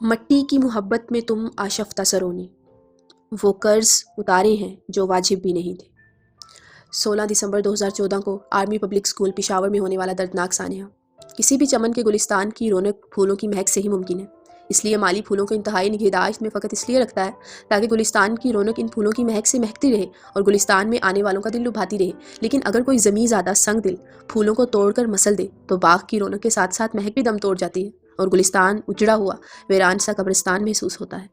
مٹی کی محبت میں تم آشفتہ سرونی، وہ قرض اتارے ہیں جو واجب بھی نہیں تھے۔ 16 دسمبر 2014 کو آرمی پبلک اسکول پشاور میں ہونے والا دردناک سانحہ۔ کسی بھی چمن کے گلستان کی رونق پھولوں کی مہک سے ہی ممکن ہے، اس لیے مالی پھولوں کو انتہائی نگہداشت میں فقط اس لیے رکھتا ہے تاکہ گلستان کی رونق ان پھولوں کی مہک سے مہکتی رہے اور گلستان میں آنے والوں کا دل لبھاتی رہے۔ لیکن اگر کوئی زمیں زیادہ سنگ دل پھولوں کو توڑ کر مسل دے تو باغ کی رونق کے ساتھ ساتھ مہک بھی دم توڑ جاتی ہے اور گلستان اجڑا ہوا ویران سا قبرستان محسوس ہوتا ہے۔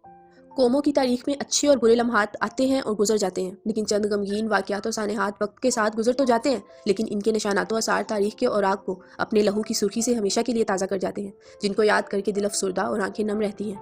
قوموں کی تاریخ میں اچھے اور برے لمحات آتے ہیں اور گزر جاتے ہیں، لیکن چند غمگین واقعات اور سانحات وقت کے ساتھ گزر تو جاتے ہیں، لیکن ان کے نشانات و آثار تاریخ کے اوراق کو اپنے لہو کی سرخی سے ہمیشہ کے لیے تازہ کر جاتے ہیں، جن کو یاد کر کے دل افسردہ اور آنکھیں نم رہتی ہیں۔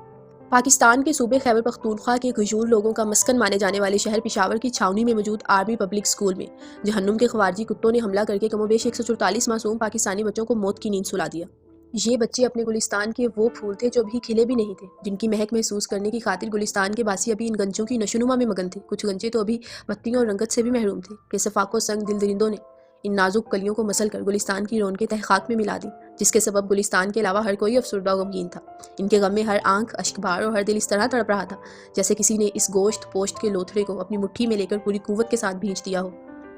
پاکستان کے صوبے خیبر پختونخوا کے غیور لوگوں کا مسکن مانے جانے والے شہر پشاور کی چھاؤنی میں موجود آرمی پبلک اسکول میں جہنم کے خوارجی کتوں نے حملہ کر کے کم و بیش 144 معصوم پاکستانی بچوں کو موت کی نیند سلا دیا۔ یہ بچے اپنے گلستان کے وہ پھول تھے جو ابھی کھلے بھی نہیں تھے، جن کی مہک محسوس کرنے کی خاطر گلستان کے باسی ابھی ان گنجوں کی نشوونما میں مگن تھے۔ کچھ گنجے تو ابھی پتیوں اور رنگت سے بھی محروم تھے کہ صفاق و سنگ دل درندوں نے ان نازک کلیوں کو مسل کر گلستان کی رونقیں تہ خاک میں ملا دی، جس کے سبب گلستان کے علاوہ ہر کوئی افسردہ و غمگین تھا۔ ان کے غم میں ہر آنکھ اشک بار اور ہر دل اس طرح تڑپ رہا تھا جیسے کسی نے اس گوشت پوشت کے لوتھڑے کو اپنی مٹھی میں لے کر پوری قوت کے ساتھ بھینچ دیا ہو۔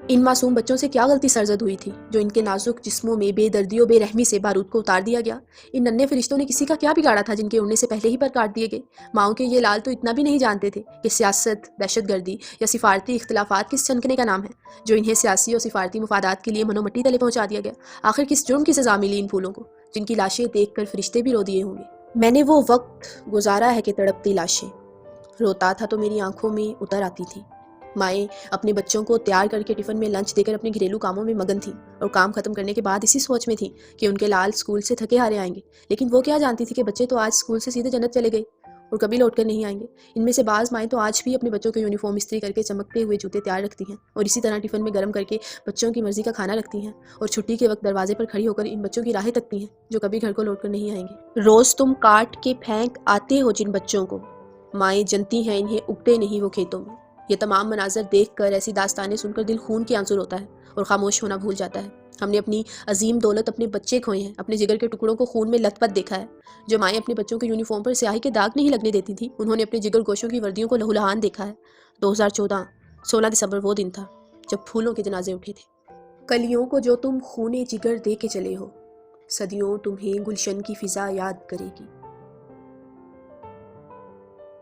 ان معصوم بچوں سے کیا غلطی سرزد ہوئی تھی جو ان کے نازک جسموں میں بے دردی و بے رحمی سے بارود کو اتار دیا گیا؟ ان ننھے فرشتوں نے کسی کا کیا بگاڑا تھا جن کے اڑنے سے پہلے ہی پر کاٹ دیے گئے؟ ماؤں کے یہ لال تو اتنا بھی نہیں جانتے تھے کہ سیاست، دہشت گردی یا سفارتی اختلافات کس چنکنے کا نام ہے جو انہیں سیاسی اور سفارتی مفادات کے لیے منو مٹی تلے پہنچا دیا گیا۔ آخر کس جرم کی سزا ملی ان پھولوں کو جن کی لاشیں دیکھ کر فرشتے بھی رو دیے ہوں گے؟ میں نے وہ وقت گزارا ہے کہ تڑپتی لاشیں، روتا تھا تو میری آنکھوں میں اتر آتی تھی۔ مائیں اپنے بچوں کو تیار کر کے ٹفن میں لنچ دے کر اپنے گھریلو کاموں میں مگن تھیں اور کام ختم کرنے کے بعد اسی سوچ میں تھیں کہ ان کے لال اسکول سے تھکے ہارے آئیں گے، لیکن وہ کیا جانتی تھی کہ بچے تو آج اسکول سے سیدھے جنت چلے گئے اور کبھی لوٹ کر نہیں آئیں گے۔ ان میں سے بعض مائیں تو آج بھی اپنے بچوں کے یونیفارم استری کر کے چمکتے ہوئے جوتے تیار رکھتی ہیں اور اسی طرح ٹفن میں گرم کر کے بچوں کی مرضی کا کھانا رکھتی ہیں اور چھٹی کے وقت دروازے پر کھڑی ہو کر ان بچوں کی راہیں تکتی ہیں جو کبھی گھر کو لوٹ کر نہیں آئیں گے۔ روز تم کاٹ کے پھینک آتے ہو جن بچوں کو، مائیں جنتی ہیں انہیں اگتے نہیں وہ کھیتوں میں۔ یہ تمام مناظر دیکھ کر، ایسی داستانیں سن کر دل خون کے آنسو روتا ہے اور خاموش ہونا بھول جاتا ہے۔ ہم نے اپنی عظیم دولت اپنے بچے کھوئے ہیں، اپنے جگر کے ٹکڑوں کو خون میں لت پت دیکھا ہے۔ جو مائیں اپنے بچوں کے یونیفارم پر سیاہی کے داغ نہیں لگنے دیتی تھیں، انہوں نے اپنے جگر گوشوں کی وردیوں کو لہولہان دیکھا ہے۔ 2014 16 دسمبر وہ دن تھا جب پھولوں کے جنازے اٹھے تھے۔ کلیوں کو جو تم خونے جگر دے کے چلے ہو، صدیوں تمہیں گلشن کی فضا یاد کرے گی۔